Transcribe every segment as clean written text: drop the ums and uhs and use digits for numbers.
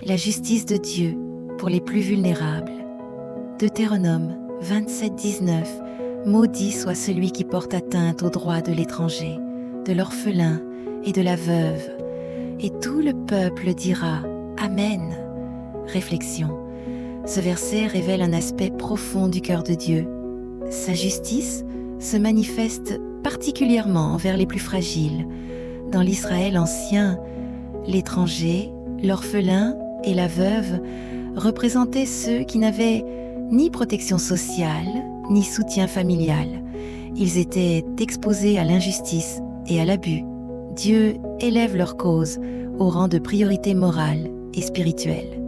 la justice de Dieu pour les plus vulnérables. Deutéronome 27:19. Maudit soit celui qui porte atteinte aux droits de l'étranger, de l'orphelin et de la veuve. Et tout le peuple dira Amen. Réflexion. Ce verset révèle un aspect profond du cœur de Dieu. Sa justice se manifeste particulièrement envers les plus fragiles. Dans l'Israël ancien, l'étranger, l'orphelin et la veuve représentaient ceux qui n'avaient ni protection sociale, ni soutien familial. Ils étaient exposés à l'injustice et à l'abus. Dieu élève leur cause au rang de priorité morale et spirituelle.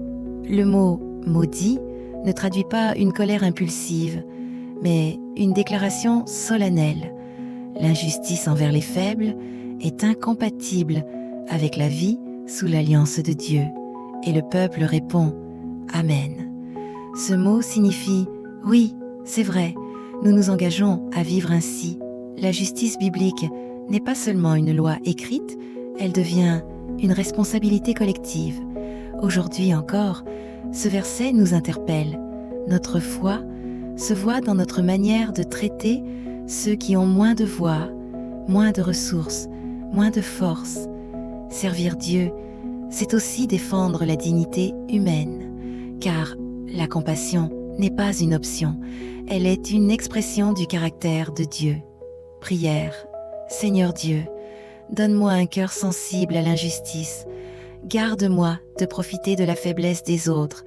Le mot « maudit » ne traduit pas une colère impulsive, mais une déclaration solennelle. L'injustice envers les faibles est incompatible avec la vie sous l'alliance de Dieu, et le peuple répond « Amen ». Ce mot signifie « Oui, c'est vrai, nous nous engageons à vivre ainsi ». La justice biblique n'est pas seulement une loi écrite, elle devient une responsabilité collective. Aujourd'hui encore, ce verset nous interpelle. Notre foi se voit dans notre manière de traiter ceux qui ont moins de voix, moins de ressources, moins de force. Servir Dieu, c'est aussi défendre la dignité humaine, car la compassion n'est pas une option, elle est une expression du caractère de Dieu. Prière. Seigneur Dieu, donne-moi un cœur sensible à l'injustice, garde-moi de profiter de la faiblesse des autres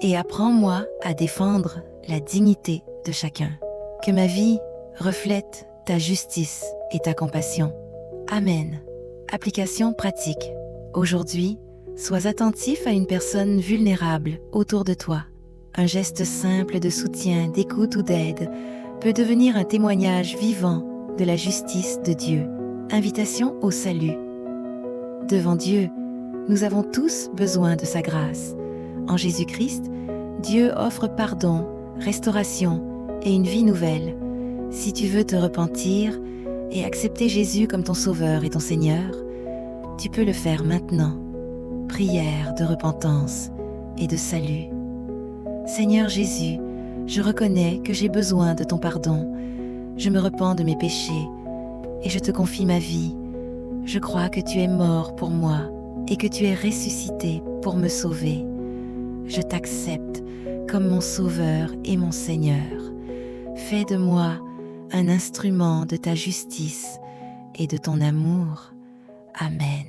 et apprends-moi à défendre la dignité de chacun. Que ma vie reflète ta justice et ta compassion. Amen. Application pratique. Aujourd'hui, sois attentif à une personne vulnérable autour de toi. Un geste simple de soutien, d'écoute ou d'aide peut devenir un témoignage vivant de la justice de Dieu. Invitation au salut. Devant Dieu, nous avons tous besoin de sa grâce. En Jésus-Christ, Dieu offre pardon, restauration et une vie nouvelle. Si tu veux te repentir et accepter Jésus comme ton Sauveur et ton Seigneur, tu peux le faire maintenant. Prière de repentance et de salut. Seigneur Jésus, je reconnais que j'ai besoin de ton pardon. Je me repens de mes péchés et je te confie ma vie. Je crois que tu es mort pour moi et que tu es ressuscité pour me sauver. Je t'accepte comme mon Sauveur et mon Seigneur. Fais de moi un instrument de ta justice et de ton amour. Amen.